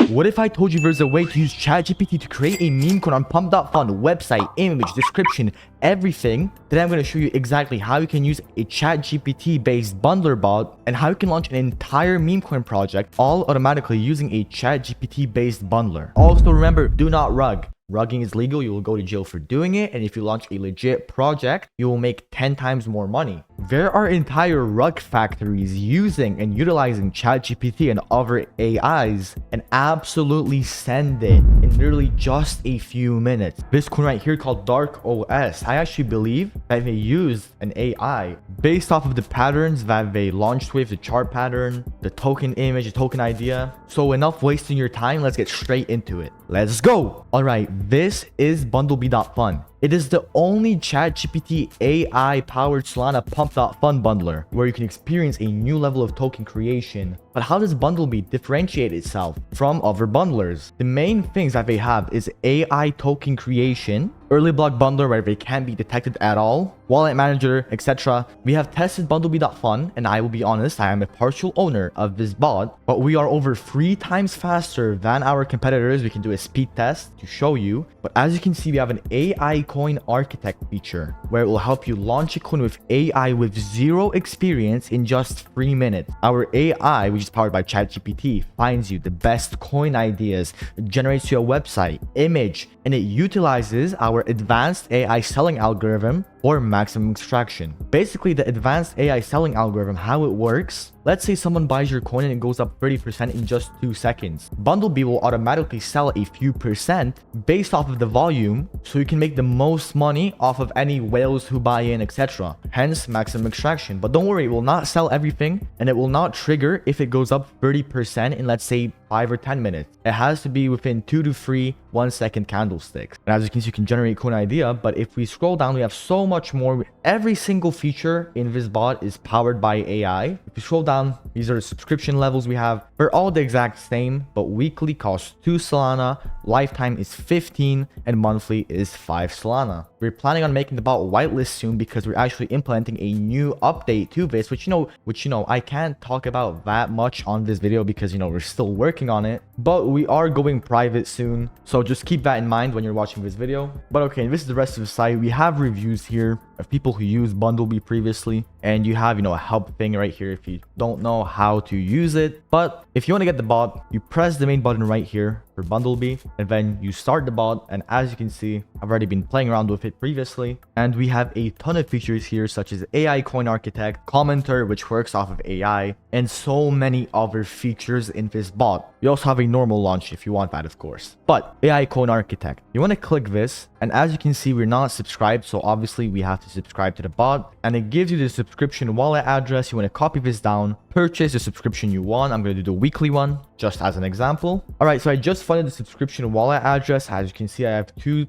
What if I told you there's a way to use ChatGPT to create a meme coin on Pump.Fun website, image, description, everything? Today I'm going to show you exactly how you can use a ChatGPT based bundler bot and how you can launch an entire meme coin project all automatically using a ChatGPT based bundler. Also remember, do not rug. Rugging is legal, you will go to jail for doing it, and if you launch a legit project, you will make 10 times more money. There are entire rug factories using and utilizing ChatGPT and other AIs and absolutely send it in literally just a few minutes. This coin right here called Dark OS, I actually believe that they used an AI based off of the patterns that they launched with, the chart pattern, the token image, the token idea. So enough wasting your time, let's get straight into it. Let's go. All right, this is Bundlebee.Fun. It is the only ChatGPT AI powered Solana Pump.Fun bundler where you can experience a new level of token creation. But how does Bundlebee differentiate itself from other bundlers? The main things that they have is AI token creation, early block bundler where they can't be detected at all, wallet manager, etc. We have tested Bundlebee.Fun, and I will be honest, I am a partial owner of this bot, but we are over 3 times faster than our competitors. We can do a speed test to show you. But as you can see, we have an AI coin architect feature where it will help you launch a coin with AI with zero experience in just 3 minutes. Our AI, which is powered by ChatGPT, finds you the best coin ideas, generates you a website, image, and it utilizes our advanced AI selling algorithm for maximum extraction. Basically, the advanced AI selling algorithm, how it works, let's say someone buys your coin and it goes up 30% in just 2 seconds. Bundlebee will automatically sell a few percent based off of the volume, so you can make the most money off of any whales who buy in, etc. Hence, maximum extraction. But don't worry, it will not sell everything, and it will not trigger if it goes up 30% in, let's say, 5 or 10 minutes. It has to be within 2 to 3 1-second candlesticks. And as you can see, you can generate coin idea, but if we scroll down, we have so much more. Every single feature in this bot is powered by AI. If you scroll down, these are the subscription levels we have. They're all the exact same, but weekly costs 2 Solana, lifetime is 15, and monthly is 5 Solana. We're planning on making the bot whitelist soon because we're actually implementing a new update to this, which I can't talk about that much on this video because we're still working on it, but we are going private soon, so just keep that in mind when you're watching this video. But okay, this is the rest of the site. We have reviews here of people who used Bundlebee previously, and you have a help thing right here if you don't know how to use it. But if you want to get the bot, you press the main button right here for Bundlebee, and then you start the bot. And as you can see, I've already been playing around with it previously, and we have a ton of features here such as AI coin architect, commenter, which works off of AI, and so many other features in this bot. You also have a normal launch if you want that, of course. But AI coin architect, you want to click this, and as you can see, we're not subscribed, so obviously we have to subscribe to the bot, and it gives you the subscription wallet address. You want to copy this down, purchase the subscription you want. I'm going to do the weekly one just as an example. All right, so I just funded the subscription wallet address. As you can see, I have 2.01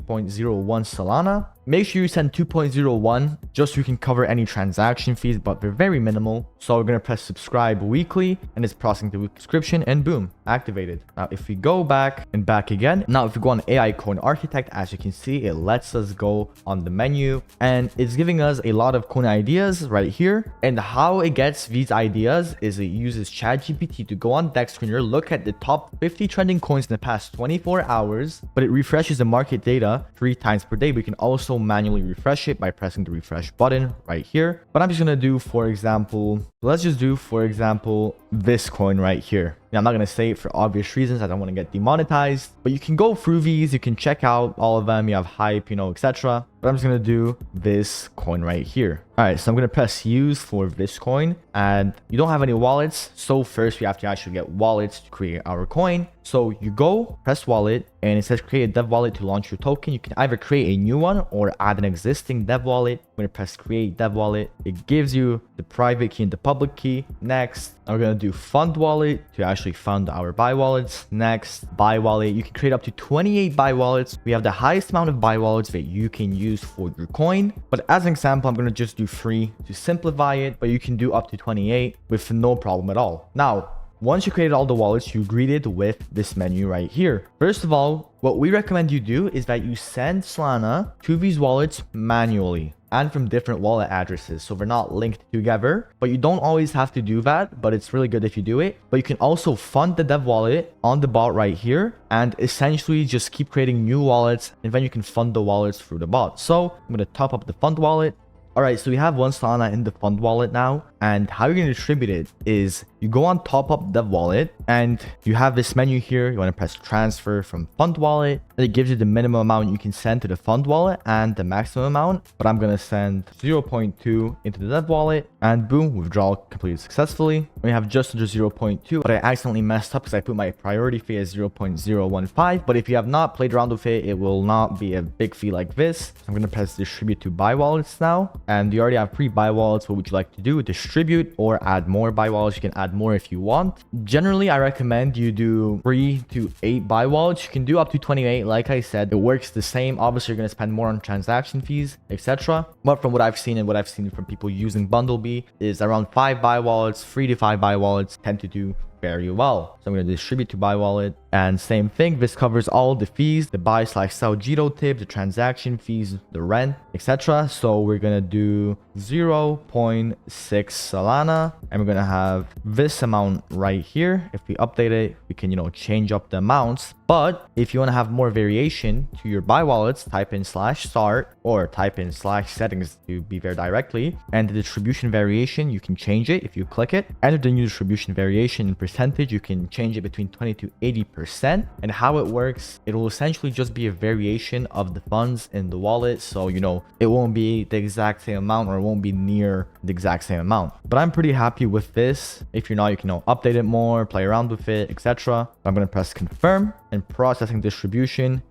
Solana. Make sure you send 2.01 just so you can cover any transaction fees, but they're very minimal. So we're going to press subscribe weekly, and it's processing the subscription, and boom, activated. Now, if we go back and back again, now if we go on AI coin architect, as you can see, it lets us go on the menu, and it's giving us a lot of coin ideas right here. And how it gets these ideas is it uses ChatGPT to go on Dexscreener, look at the top 50 trending coins in the past 24 hours, but it refreshes the market data 3 times per day. We can also manually refresh it by pressing the refresh button right here. But I'm just gonna do, for example, this coin right here. I'm not gonna say it for obvious reasons. I don't want to get demonetized, but you can go through these, you can check out all of them. You have hype, etc. But I'm just gonna do this coin right here. All right, so I'm gonna press use for this coin, and you don't have any wallets, so first we have to actually get wallets to create our coin. So you go press wallet, and it says create a dev wallet to launch your token. You can either create a new one or add an existing dev wallet. I'm gonna press create dev wallet. It gives you the private key and the public key. Next, I'm gonna do fund wallet to actually fund our buy wallets. Next, buy wallet. You can create up to 28 buy wallets. We have the highest amount of buy wallets that you can use for your coin, but as an example, I'm gonna just do 3 to simplify it, but you can do up to 28 with no problem at all. Now, once you created all the wallets, you greeted with this menu right here. First of all, what we recommend you do is that you send Solana to these wallets manually and from different wallet addresses, so they're not linked together. But you don't always have to do that, but it's really good if you do it. But you can also fund the dev wallet on the bot right here and essentially just keep creating new wallets, and then you can fund the wallets through the bot. So I'm going to top up the fund wallet. All right, so we have one Solana in the fund wallet now, and how you're going to distribute it is you go on top up dev wallet and you have this menu here. You want to press transfer from fund wallet, and it gives you the minimum amount you can send to the fund wallet and the maximum amount. But I'm going to send 0.2 into the dev wallet, and boom, withdrawal completed successfully. We have just under 0.2, but I accidentally messed up because I put my priority fee as 0.015. But if you have not played around with it, it will not be a big fee like this. I'm going to press distribute to buy wallets now. And you already have pre-buy wallets. What would you like to do? Distribute or add more buy wallets? You can add more if you want. Generally, I recommend you do 3 to 8 buy wallets. You can do up to 28. Like I said, it works the same. Obviously, you're going to spend more on transaction fees, etc. But from what I've seen and what I've seen from people using Bundlebee is around 5 buy wallets, 3 to 5 buy wallets tend to do very well. So I'm going to distribute to buy wallet, and same thing. This covers all the fees, the buy/sell Giro tip, the transaction fees, the rent, etc. So we're going to do 0.6 Solana, and we're going to have this amount right here. If we update it, we can, change up the amounts. But if you want to have more variation to your buy wallets, type in /start or type in /settings to be there directly. And the distribution variation, you can change it if you click it. Enter the new distribution variation in percentage. You can change it between 20 to 80%. And how it works, it will essentially just be a variation of the funds in the wallet. So, it won't be the exact same amount, or it won't be near the exact same amount. But I'm pretty happy with this. If you're not, you can update it more, play around with it, etc. I'm going to press confirm, and processing distribution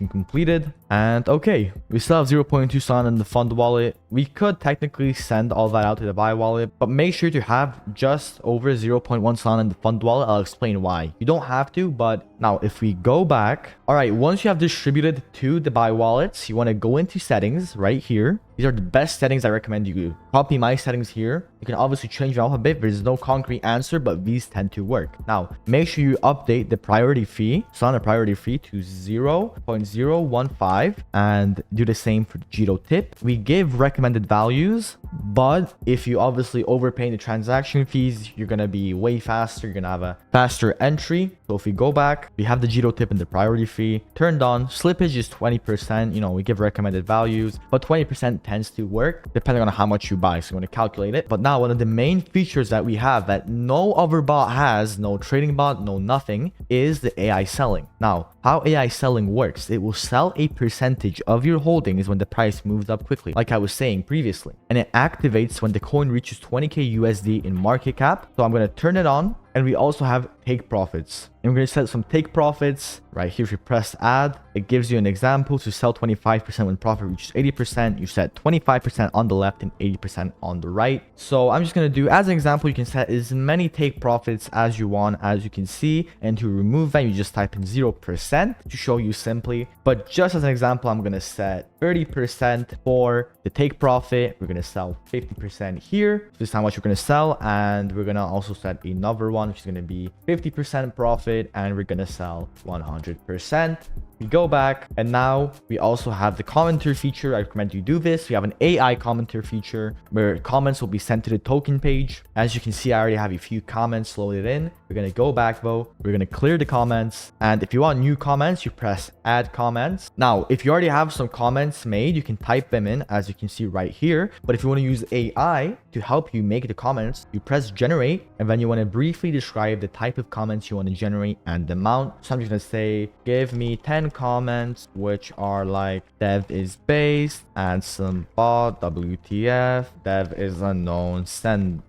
completed. And okay, we still have 0.2 Solana in the fund wallet. We could technically send all that out to the buy wallet, but make sure to have just over 0.1 Solana in the fund wallet. I'll explain why. You don't have to, but now if we go back, all right, once you have distributed to the buy wallets, you want to go into settings right here. These are the best settings. I recommend you copy my settings here. You can obviously change them up a bit. There's no concrete answer, but these tend to work. Now, make sure you update the priority fee, Solana priority fee, to 0.015 and do the same for the Giro tip. We give recommended values, but if you obviously overpay the transaction fees, you're going to be way faster. You're going to have a faster entry. So if we go back, we have the Giro tip and the priority fee turned on. Slippage is 20%. We give recommended values, but 20% tends to work depending on how much you buy. So you want to calculate it. But now one of the main features that we have that no other bot has, no trading bot, no nothing, is the AI selling. Now, how AI selling works, it will sell a percentage of your holdings when the price moves up quickly, like I was saying previously. And it activates when the coin reaches 20k USD in market cap. So I'm going to turn it on. And we also have take profits. And we're going to set some take profits right here. If you press add, it gives you an example to sell 25% when profit reaches 80%. You set 25% on the left and 80% on the right. So I'm just going to do, as an example, you can set as many take profits as you want, as you can see. And to remove that, you just type in 0% to show you simply. But just as an example, I'm going to set 30% for the take profit. We're going to sell 50% here. So this is how much we're going to sell. And we're going to also set another one, which is going to be 50% profit, and we're going to sell 100%. We go back, and now we also have the commenter feature. I recommend you do this. We have an AI commenter feature where comments will be sent to the token page. As you can see, I already have a few comments loaded in. We're going to go back though. We're going to clear the comments. And if you want new comments, you press add comments. Now, if you already have some comments made, you can type them in, as you can see right here. But if you want to use AI to help you make the comments, you press generate, and then you want to briefly describe the type of comments you want to generate and the amount. So I'm just going to say, give me 10 comments which are like dev is based and some bot WTF, dev is unknown, sender.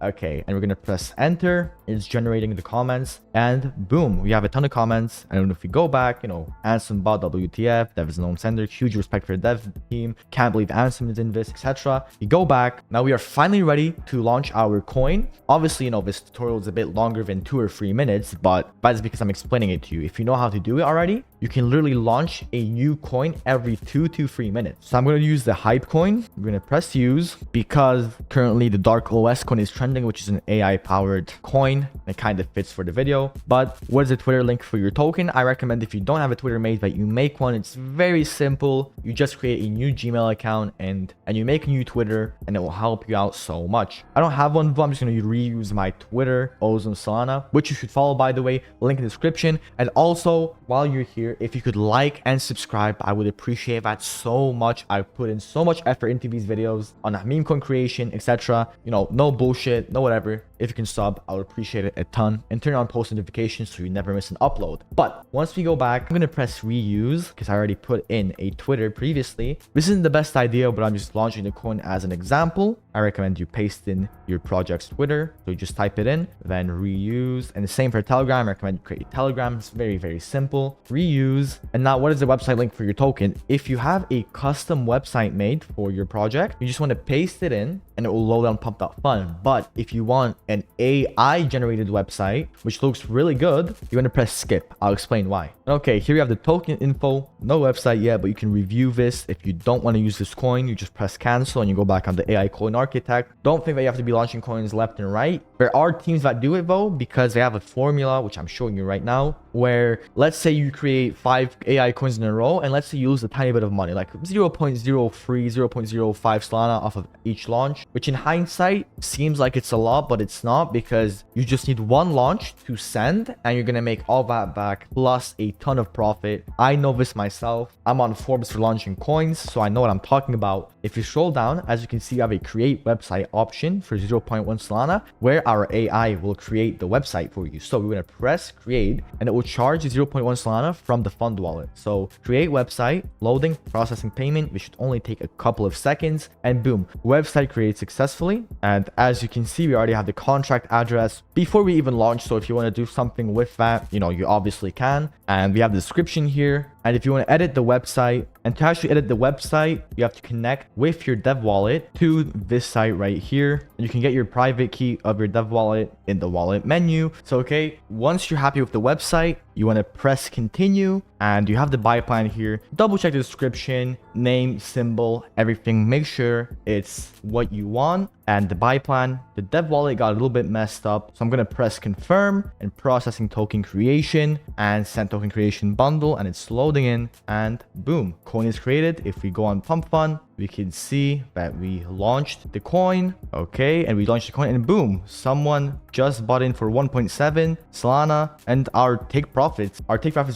Okay, and we're gonna press enter. It's generating the comments, and boom, we have a ton of comments. And if we go back, Ansem bot WTF, dev is unknown, sender, huge respect for the dev team, can't believe Ansem is in this, etc. We go back. Now we are finally ready to launch our coin. Obviously, this tutorial is a bit longer than 2 or 3 minutes, but that's because I'm explaining it to you. If you know how to do it already, you can literally launch a new coin every 2 to 3 minutes. So I'm going to use the hype coin. I'm going to press use because currently the Dark OS coin is trending, which is an AI powered coin. It kind of fits for the video. But what is the Twitter link for your token? I recommend if you don't have a Twitter made, that you make one. It's very simple. You just create a new Gmail account and you make a new Twitter, and it will help you out so much. I don't have one, but I'm just going to reuse my Twitter, Ozone Solana, which you should follow, by the way, link in the description. And also, while you're here, if you could like and subscribe, I would appreciate that so much. I put in so much effort into these videos on meme coin creation, etc. You know, no bullshit, no whatever. If you can sub, I would appreciate it a ton, and turn on post notifications so you never miss an upload. But once we go back, I'm going to press reuse because I already put in a Twitter previously. This isn't the best idea, but I'm just launching the coin as an example. I recommend you paste in your project's Twitter. So you just type it in, then reuse. And the same for Telegram. I recommend you create a Telegram. It's very, very simple. Reuse. And now what is the website link for your token? If you have a custom website made for your project, you just want to paste it in and it will load on Pump.Fun. But if you want an AI generated website, which looks really good, you want to press skip. I'll explain why. Okay, here you have the token info. No website yet, but you can review this. If you don't want to use this coin, you just press cancel and you go back on the AI coin architect. Don't think that you have to be launching coins left and right. There are teams that do it though, because they have a formula, which I'm showing you right now, where let's say you create 5 AI coins in a row, and let's say you lose a tiny bit of money, like 0.03, 0.05 Solana off of each launch, which in hindsight seems like it's a lot, but it's not, because you just need one launch to send and you're gonna make all that back plus a ton of profit. I know this myself. I'm on Forbes for launching coins, so I know what I'm talking about. If you scroll down, as you can see, you have a create website option for 0.1 Solana, where our AI will create the website for you. So we're gonna press create and it will charge 0.1 Solana from the fund wallet. So create website, loading, processing payment, which should only take a couple of seconds, and boom, website created successfully. And as you can see, we already have the contract address before we even launch. So if you want to do something with that, you know, you obviously can. And we have the description here. And if you want to edit the website, and to actually edit the website, you have to connect with your dev wallet to this site right here. You can get your private key of your dev wallet in the wallet menu. So, okay, once you're happy with the website, you want to press continue, and you have the buy plan here. Double check the description, name, symbol, everything. Make sure it's what you want. And the buy plan, the dev wallet got a little bit messed up. So I'm going to press confirm and processing token creation and send token creation bundle, and it's loading in, and boom, coin is created. If we go on Pump.Fun, we can see that we launched the coin. Okay, and we launched the coin, and boom, someone just bought in for 1.7 Solana, and our take profits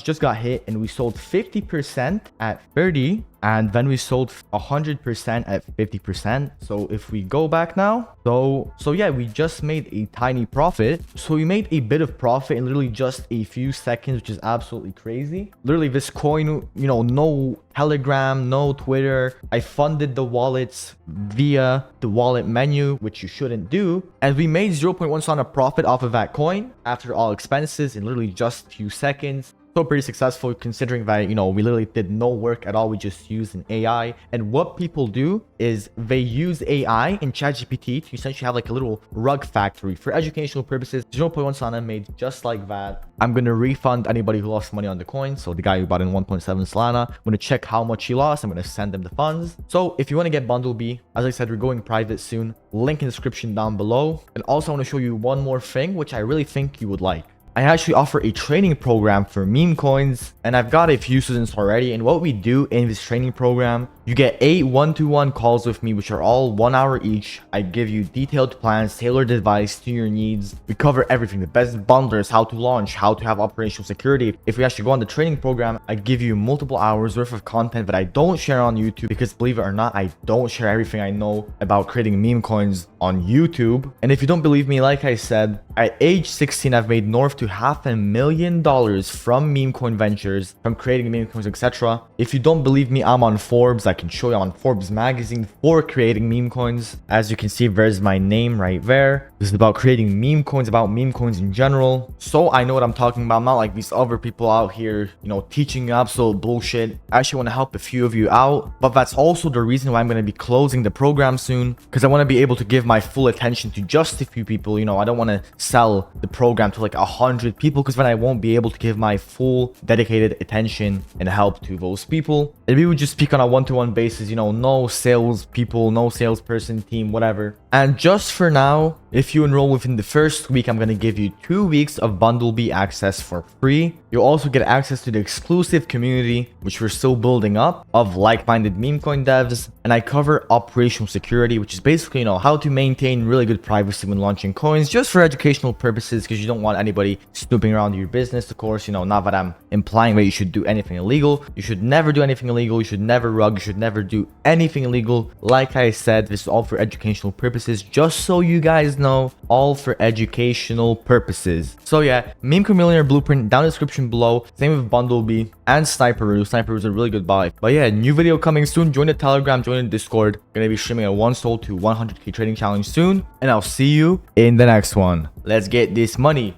just got hit, and we sold 50% at 30, and then we sold 100% at 50%. So if we go back now, so yeah, we just made a tiny profit. So we made a bit of profit in literally just a few seconds, which is absolutely crazy. Literally, this coin, you know, no Telegram, no Twitter. I funded the wallets via the wallet menu, which you shouldn't do. And we made 0.1 Solana profit off of that coin after all expenses in literally just a few seconds. So pretty successful, considering that, you know, we literally did no work at all. We just used an AI. And what people do is they use AI in ChatGPT to essentially have like a little rug factory for educational purposes. 0.1 Solana made just like that. I'm going to refund anybody who lost money on the coin. So the guy who bought in 1.7 Solana, I'm going to check how much he lost. I'm going to send them the funds. So if you want to get Bundle B, as I said, we're going private soon. Link in the description down below. And also I want to show you one more thing, which I really think you would like. I actually offer a training program for meme coins, and I've got a few students already. And what we do in this training program, you get 8 one-to-one calls with me, which are all 1 hour each. I give you detailed plans, tailored advice to your needs. We cover everything, the best bundlers, how to launch, how to have operational security. If we actually go on the training program, I give you multiple hours worth of content that I don't share on YouTube, because believe it or not, I don't share everything I know about creating meme coins on YouTube. And if you don't believe me, like I said, at age 16, I've made north to $500,000 from meme coin ventures, from creating meme coins, etc. If you don't believe me, I'm on Forbes. I can show you. I'm on Forbes magazine for creating meme coins. As you can see, there's my name right there. This is about creating meme coins, about meme coins in general. So I know what I'm talking about. I'm not like these other people out here, you know, teaching you absolute bullshit. I actually want to help a few of you out, but that's also the reason why I'm going to be closing the program soon, because I want to be able to give my full attention to just a few people. You know, I don't want to sell the program to like 100 people, because then I won't be able to give my full dedicated attention and help to those people. And we would just speak on a one-to-one basis, you know, no sales people, no salesperson team, whatever. And just for now, if you enroll within the first week, I'm going to give you 2 weeks of Bundle B access for free. You'll also get access to the exclusive community, which we're still building up, of like-minded meme coin devs. And I cover operational security, which is basically, you know, how to maintain really good privacy when launching coins, just for educational purposes, because you don't want anybody snooping around your business. Of course, you know, not that I'm implying that you should do anything illegal. You should never do anything illegal. You should never rug. You should never do anything illegal. Like I said, this is all for educational purposes, just so you guys know, all for educational purposes. So yeah, Meme Coin Millionaire Blueprint down in the description below. Same with Bundle B and Sniperoo. Sniperoo is a really good buy. But yeah, new video coming soon. Join the Telegram, join the Discord. Gonna be streaming a 1 soul to 100k trading challenge soon, and I'll see you in the next one. Let's get this money.